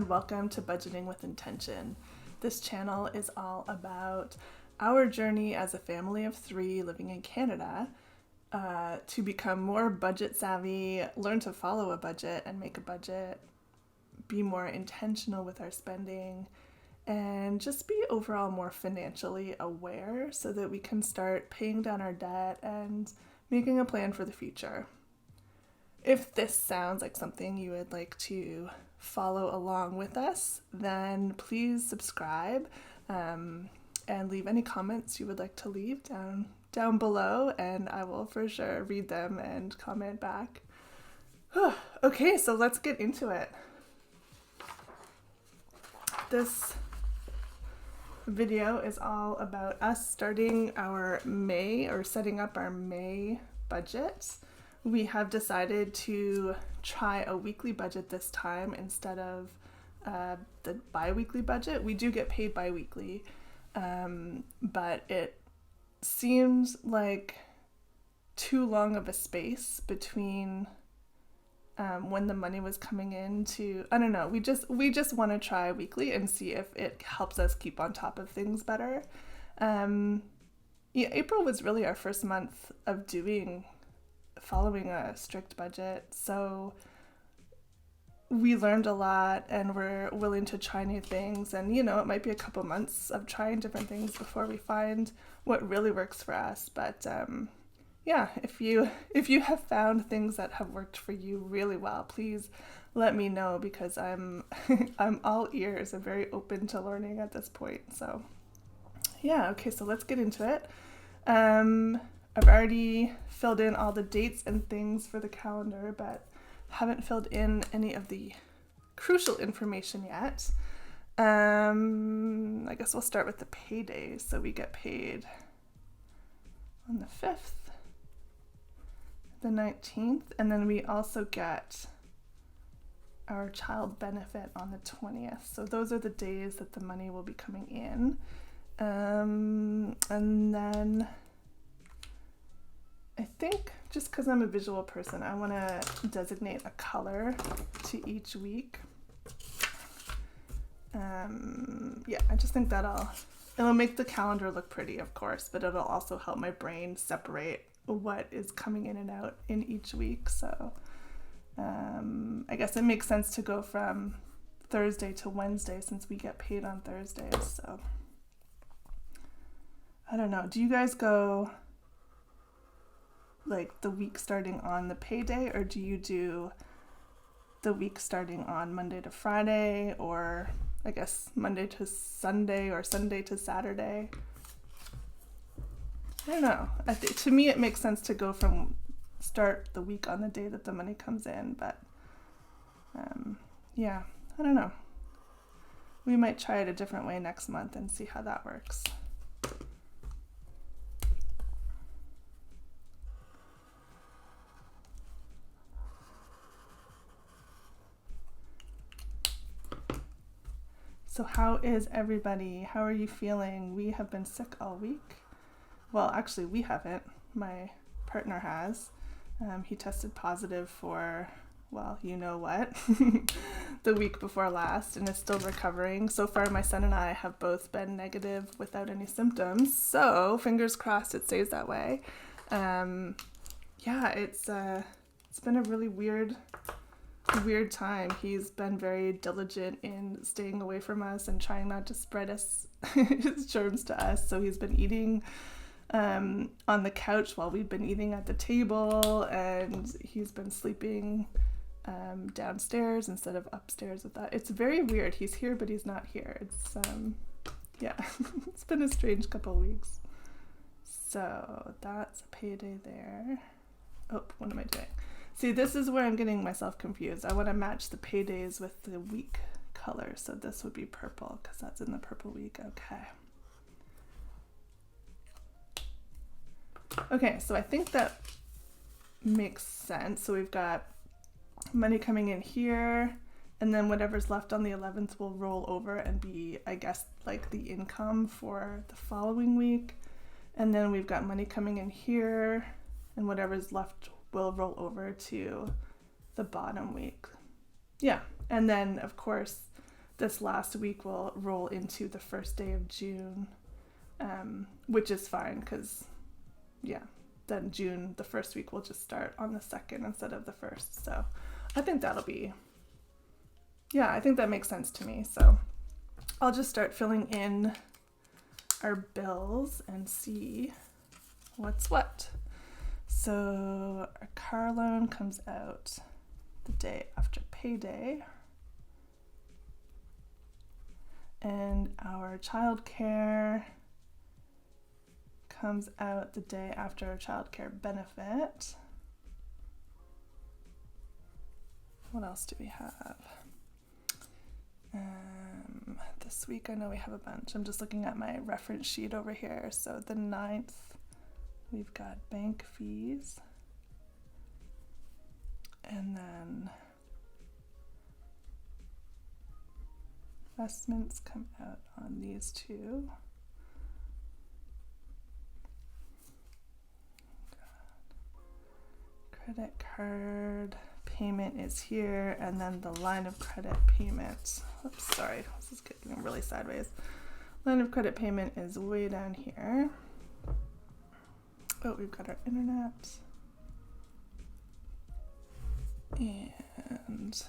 welcome to Budgeting with Intention. This channel is all about our journey as a family of 3 living in Canada to become more budget savvy, learn to follow a budget and make a budget, be more intentional with our spending, and just be overall more financially aware so that we can start paying down our debt and making a plan for the future. If this sounds like something you would like to follow along with us, then please subscribe and leave any comments you would like to leave down below, and I will for sure read them and comment back. Okay, so let's get into it. This video is all about us starting our May, or setting up our May budget. We have decided to try a weekly budget this time instead of the bi-weekly budget. We do get paid bi-weekly, but it seems like too long of a space between when the money was coming in to, I don't know, we just want to try weekly and see if it helps us keep on top of things better. April was really our first month of following a strict budget, so we learned a lot and we're willing to try new things, and it might be a couple months of trying different things before we find what really works for us. But if you have found things that have worked for you really well, please let me know, because I'm all ears. I'm very open to learning at this point. So okay, so let's get into it. I've already filled in all the dates and things for the calendar, but haven't filled in any of the crucial information yet. I guess we'll start with the paydays. So we get paid on the 5th, the 19th, and then we also get our child benefit on the 20th. So those are the days that the money will be coming in. And then I think, just because I'm a visual person, I want to designate a color to each week. I just think it'll make the calendar look pretty, of course, but it'll also help my brain separate what is coming in and out in each week. So I guess it makes sense to go from Thursday to Wednesday since we get paid on Thursdays. So I don't know. Do you guys go like the week starting on the payday, or do you do the week starting on Monday to Friday, or I guess Monday to Sunday, or Sunday to Saturday? I don't know. To me, it makes sense to go from start the week on the day that the money comes in, but I don't know. We might try it a different way next month and see how that works. So how is everybody? How are you feeling? We have been sick all week. Well, actually, we haven't. My partner has. He tested positive for, well, you know what, the week before last, and is still recovering. So far, my son and I have both been negative without any symptoms. So fingers crossed it stays that way. It's been a really weird time. He's been very diligent in staying away from us and trying not to spread his germs to us. So he's been eating on the couch while we've been eating at the table, and he's been sleeping downstairs instead of upstairs with that. It's very weird. He's here, but he's not here. It's it's been a strange couple of weeks. So that's a payday there. Oh, what am I doing? See, this is where I'm getting myself confused. I want to match the paydays with the week color. So this would be purple because that's in the purple week. Okay, so I think that makes sense. So we've got money coming in here, and then whatever's left on the 11th will roll over and be, I guess, like the income for the following week. And then we've got money coming in here, and whatever's left will roll over to the bottom week. Yeah, and then of course this last week will roll into the first day of June, which is fine because, yeah, then June, the first week will just start on the 2nd instead of the 1st. So I think that'll be, yeah, I think that makes sense to me. So I'll just start filling in our bills and see what's what. So our car loan comes out the day after payday. And our childcare comes out the day after our childcare benefit. What else do we have? This week I know we have a bunch. I'm just looking at my reference sheet over here. So the 9th, we've got bank fees. And then investments come out on these two. Credit card payment is here, and then the line of credit payment. Oops, sorry, this is getting really sideways. Line of credit payment is way down here. Oh, we've got our internet. And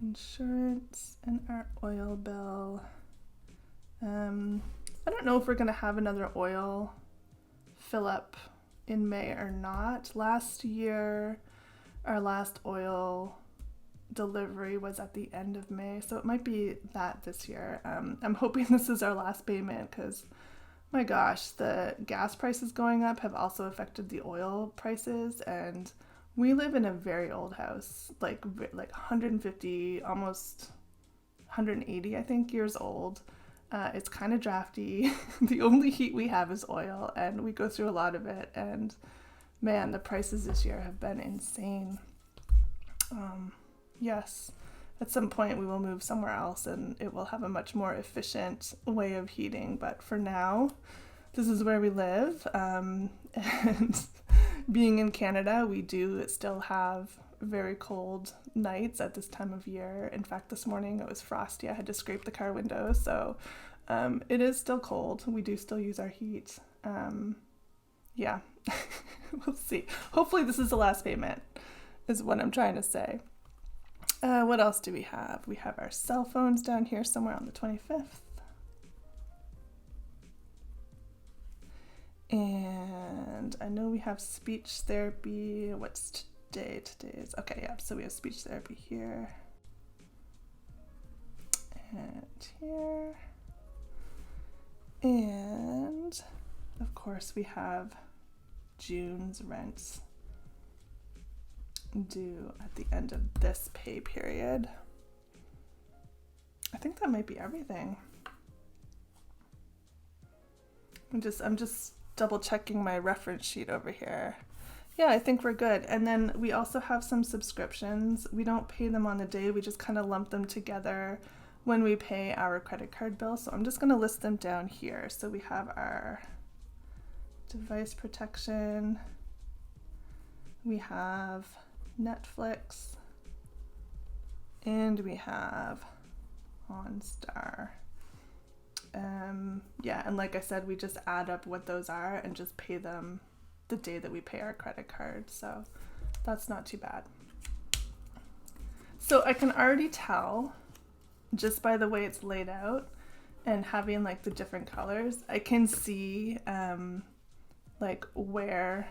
insurance and our oil bill. I don't know if we're gonna have another oil fill up in May or not. Last year, our last oil delivery was at the end of May, so it might be that this year. I'm hoping this is our last payment because, my gosh, the gas prices going up have also affected the oil prices, and we live in a very old house, like 150, almost 180, I think, years old. It's kind of drafty. The only heat we have is oil, and we go through a lot of it. And man, the prices this year have been insane. Yes, at some point we will move somewhere else, and it will have a much more efficient way of heating. But for now, this is where we live. And being in Canada, we do still have very cold nights at this time of year. In fact, this morning it was frosty. I had to scrape the car window, so it is still cold. We do still use our heat. Yeah, we'll see. Hopefully this is the last payment, is what I'm trying to say. What else do we have? We have our cell phones down here somewhere on the 25th. And I know we have speech therapy. What's today? Today's, okay, yeah, so we have speech therapy here. And here. And of course we have June's rents due at the end of this pay period. I think that might be everything. I'm just double checking my reference sheet over here. Yeah, I think we're good. And then we also have some subscriptions. We don't pay them on the day. We just kind of lump them together when we pay our credit card bill. So I'm just going to list them down here. So we have our device protection. We have Netflix. And we have OnStar. Yeah, and like I said, we just add up what those are and just pay them the day that we pay our credit card. So that's not too bad. So I can already tell just by the way it's laid out and having like the different colors, I can see like where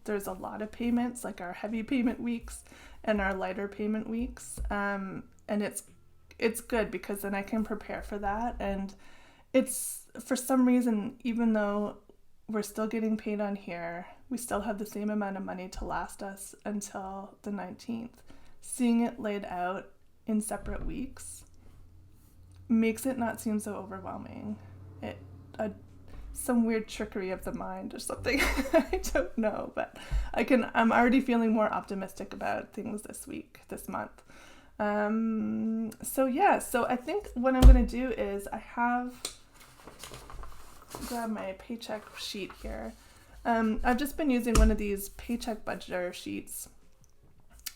there's a lot of payments, like our heavy payment weeks and our lighter payment weeks. And it's good because then I can prepare for that. And it's, for some reason, even though we're still getting paid on here, we still have the same amount of money to last us until the 19th. Seeing it laid out in separate weeks makes it not seem so overwhelming. Some weird trickery of the mind or something. I don't know, but I'm already feeling more optimistic about things this month. So I think what I'm going to do is grab my paycheck sheet here. I've just been using one of these paycheck budgeter sheets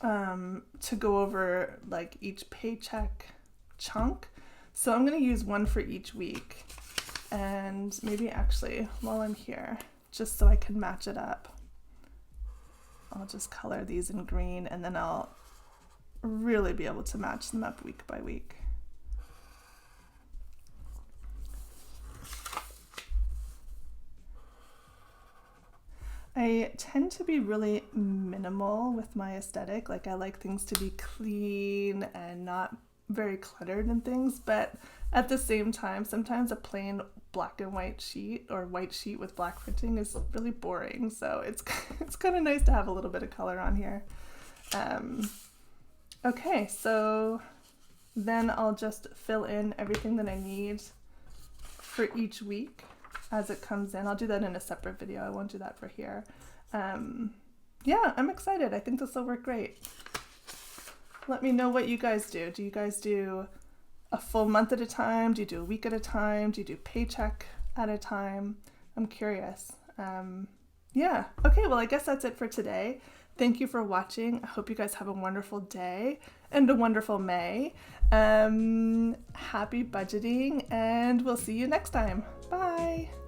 to go over like each paycheck chunk. So I'm going to use one for each week. And maybe actually while I'm here, just so I can match it up, I'll just color these in green, and then I'll really be able to match them up week by week. I tend to be really minimal with my aesthetic. Like I like things to be clean and not very cluttered and things, but at the same time, sometimes a plain black and white sheet or white sheet with black printing is really boring. So it's kind of nice to have a little bit of color on here. Okay, so then I'll just fill in everything that I need for each week as it comes in. I'll do that in a separate video. I won't do that for here. Yeah, I'm excited. I think this will work great. Let me know what you guys do. Do you guys do a full month at a time? Do you do a week at a time? Do you do paycheck at a time? I'm curious. Yeah, okay, well, I guess that's it for today. Thank you for watching. I hope you guys have a wonderful day and a wonderful May. Happy budgeting, and we'll see you next time. Bye.